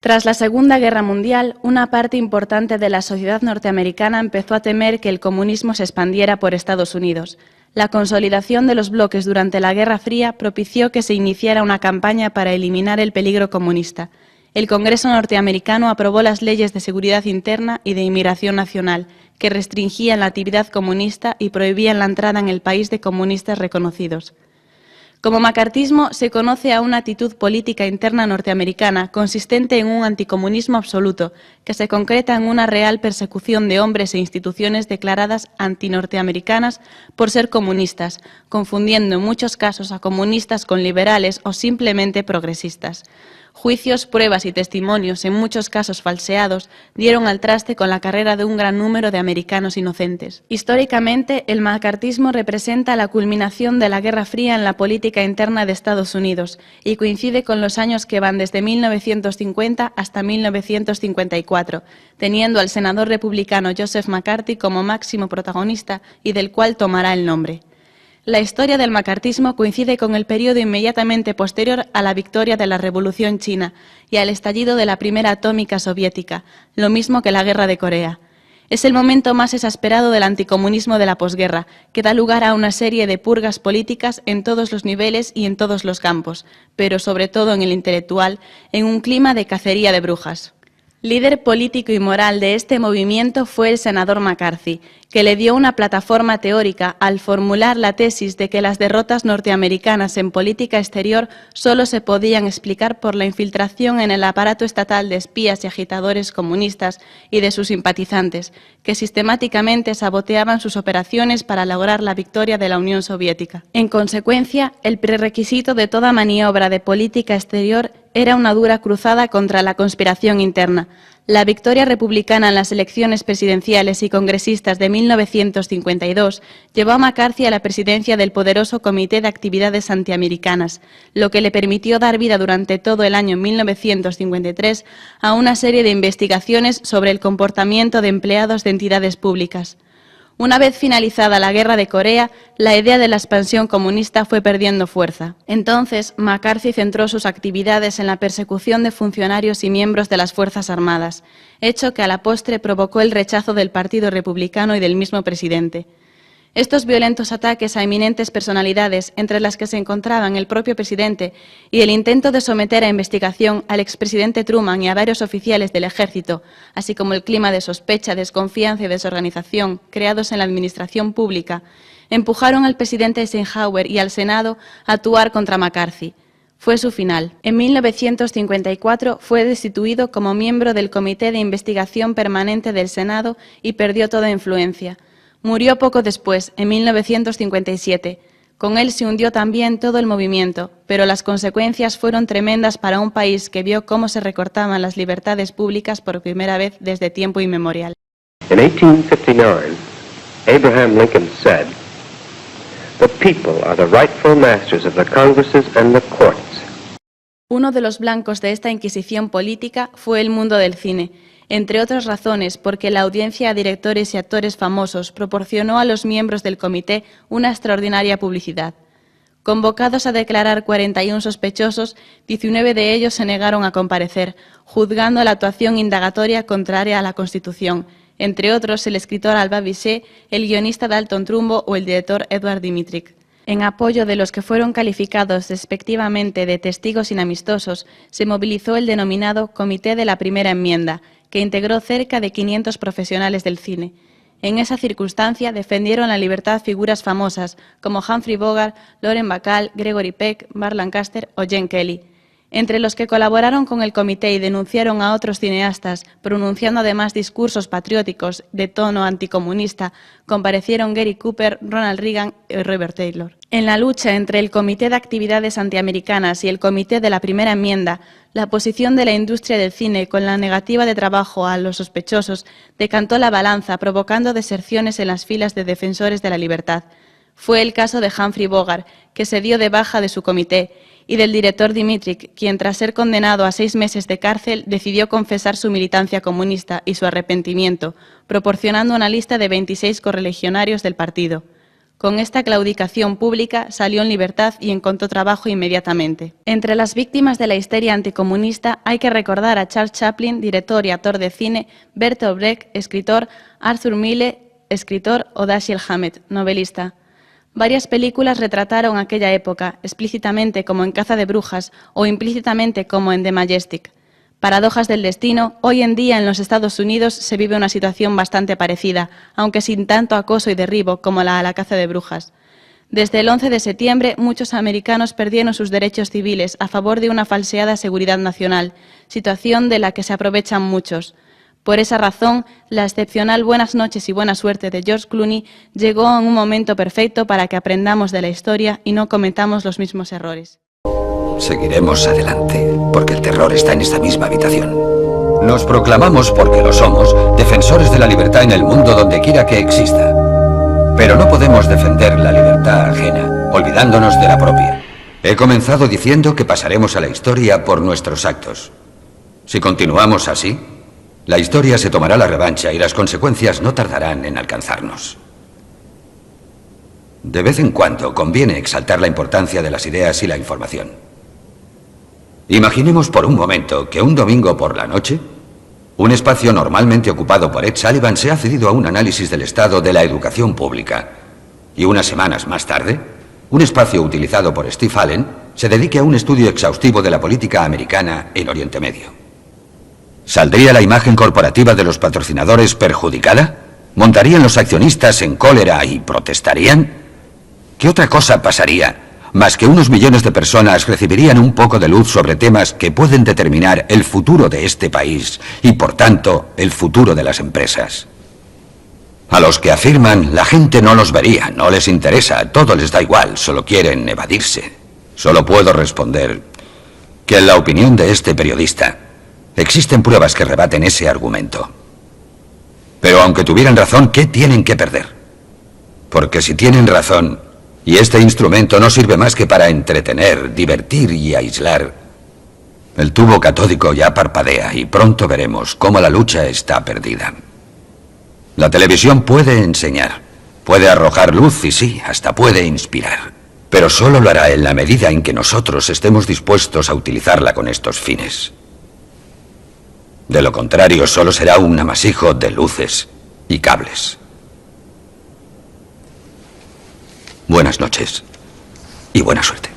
Tras la Segunda Guerra Mundial, una parte importante de la sociedad norteamericana empezó a temer que el comunismo se expandiera por Estados Unidos. La consolidación de los bloques durante la Guerra Fría propició que se iniciara una campaña para eliminar el peligro comunista. El Congreso norteamericano aprobó las leyes de seguridad interna y de inmigración nacional, que restringían la actividad comunista y prohibían la entrada en el país de comunistas reconocidos. Como macartismo se conoce a una actitud política interna norteamericana consistente en un anticomunismo absoluto, que se concreta en una real persecución de hombres e instituciones declaradas antinorteamericanas por ser comunistas, confundiendo en muchos casos a comunistas con liberales o simplemente progresistas. Juicios, pruebas y testimonios, en muchos casos falseados, dieron al traste con la carrera de un gran número de americanos inocentes. Históricamente, el macartismo representa la culminación de la Guerra Fría en la política interna de Estados Unidos y coincide con los años que van desde 1950 hasta 1954, teniendo al senador republicano Joseph McCarthy como máximo protagonista y del cual tomará el nombre. La historia del macartismo coincide con el periodo inmediatamente posterior a la victoria de la Revolución China y al estallido de la primera atómica soviética, lo mismo que la Guerra de Corea. Es el momento más exasperado del anticomunismo de la posguerra, que da lugar a una serie de purgas políticas en todos los niveles y en todos los campos, pero sobre todo en el intelectual, en un clima de cacería de brujas. Líder político y moral de este movimiento fue el senador McCarthy, que le dio una plataforma teórica al formular la tesis de que las derrotas norteamericanas en política exterior solo se podían explicar por la infiltración en el aparato estatal de espías y agitadores comunistas y de sus simpatizantes, que sistemáticamente saboteaban sus operaciones para lograr la victoria de la Unión Soviética. En consecuencia, el prerequisito de toda maniobra de política exterior era una dura cruzada contra la conspiración interna. La victoria republicana en las elecciones presidenciales y congresistas de 1952 llevó a McCarthy a la presidencia del poderoso Comité de Actividades Antiamericanas, lo que le permitió dar vida durante todo el año 1953 a una serie de investigaciones sobre el comportamiento de empleados de entidades públicas. Una vez finalizada la Guerra de Corea, la idea de la expansión comunista fue perdiendo fuerza. Entonces, McCarthy centró sus actividades en la persecución de funcionarios y miembros de las Fuerzas Armadas, hecho que a la postre provocó el rechazo del Partido Republicano y del mismo presidente. Estos violentos ataques a eminentes personalidades, entre las que se encontraban el propio presidente, y el intento de someter a investigación al expresidente Truman y a varios oficiales del ejército, así como el clima de sospecha, desconfianza y desorganización creados en la administración pública, empujaron al presidente Eisenhower y al Senado a actuar contra McCarthy. Fue su final. En 1954 fue destituido como miembro del Comité de Investigación Permanente del Senado y perdió toda influencia. Murió poco después, en 1957. Con él se hundió también todo el movimiento, pero las consecuencias fueron tremendas para un país que vio cómo se recortaban las libertades públicas por primera vez desde tiempo inmemorial. In 1859, Abraham Lincoln said, "The people are the rightful masters of the Congresses and the courts." Uno de los blancos de esta inquisición política fue el mundo del cine, entre otras razones porque la audiencia a directores y actores famosos proporcionó a los miembros del comité una extraordinaria publicidad. Convocados a declarar 41 sospechosos, 19 de ellos se negaron a comparecer, juzgando la actuación indagatoria contraria a la Constitución, entre otros el escritor Alba Bichet, el guionista Dalton Trumbo o el director Edward Dmytryk. En apoyo de los que fueron calificados despectivamente de testigos inamistosos, se movilizó el denominado Comité de la Primera Enmienda, que integró cerca de 500 profesionales del cine. En esa circunstancia defendieron la libertad figuras famosas como Humphrey Bogart, Lauren Bacall, Gregory Peck, Burt Lancaster o Gene Kelly. Entre los que colaboraron con el comité y denunciaron a otros cineastas, pronunciando además discursos patrióticos de tono anticomunista, comparecieron Gary Cooper, Ronald Reagan y Robert Taylor. En la lucha entre el Comité de Actividades Antiamericanas y el Comité de la Primera Enmienda, la posición de la industria del cine con la negativa de trabajo a los sospechosos decantó la balanza, provocando deserciones en las filas de defensores de la libertad. Fue el caso de Humphrey Bogart, que se dio de baja de su comité, y del director Dmytryk, quien tras ser condenado a 6 meses de cárcel decidió confesar su militancia comunista y su arrepentimiento, proporcionando una lista de 26 correligionarios del partido. Con esta claudicación pública salió en libertad y encontró trabajo inmediatamente. Entre las víctimas de la histeria anticomunista hay que recordar a Charles Chaplin, director y actor de cine, Bertolt Brecht, escritor, Arthur Mille, escritor, o Dashiell Hammett, novelista. Varias películas retrataron aquella época, explícitamente como en Caza de brujas o implícitamente como en The Majestic. Paradojas del destino, hoy en día en los Estados Unidos se vive una situación bastante parecida, aunque sin tanto acoso y derribo como la a la caza de brujas. Desde el 11 de septiembre, muchos americanos perdieron sus derechos civiles a favor de una falseada seguridad nacional, situación de la que se aprovechan muchos. Por esa razón, la excepcional Buenas noches y buena suerte de George Clooney llegó en un momento perfecto para que aprendamos de la historia y no cometamos los mismos errores. Seguiremos adelante, porque el terror está en esta misma habitación. Nos proclamamos, porque lo somos, defensores de la libertad en el mundo donde quiera que exista. Pero no podemos defender la libertad ajena, olvidándonos de la propia. He comenzado diciendo que pasaremos a la historia por nuestros actos. Si continuamos así, la historia se tomará la revancha y las consecuencias no tardarán en alcanzarnos. De vez en cuando conviene exaltar la importancia de las ideas y la información. Imaginemos por un momento que un domingo por la noche, un espacio normalmente ocupado por Ed Sullivan se ha cedido a un análisis del estado de la educación pública. Y unas semanas más tarde, un espacio utilizado por Steve Allen se dedique a un estudio exhaustivo de la política americana en Oriente Medio. ¿Saldría la imagen corporativa de los patrocinadores perjudicada? ¿Montarían los accionistas en cólera y protestarían? ¿Qué otra cosa pasaría? Más que unos millones de personas recibirían un poco de luz sobre temas que pueden determinar el futuro de este país y, por tanto, el futuro de las empresas. A los que afirman, la gente no los vería, no les interesa, todo les da igual, solo quieren evadirse. Solo puedo responder que en la opinión de este periodista existen pruebas que rebaten ese argumento. Pero aunque tuvieran razón, ¿qué tienen que perder? Porque si tienen razón, y este instrumento no sirve más que para entretener, divertir y aislar, el tubo catódico ya parpadea y pronto veremos cómo la lucha está perdida. La televisión puede enseñar, puede arrojar luz y sí, hasta puede inspirar, pero solo lo hará en la medida en que nosotros estemos dispuestos a utilizarla con estos fines. De lo contrario, solo será un amasijo de luces y cables. Buenas noches y buena suerte.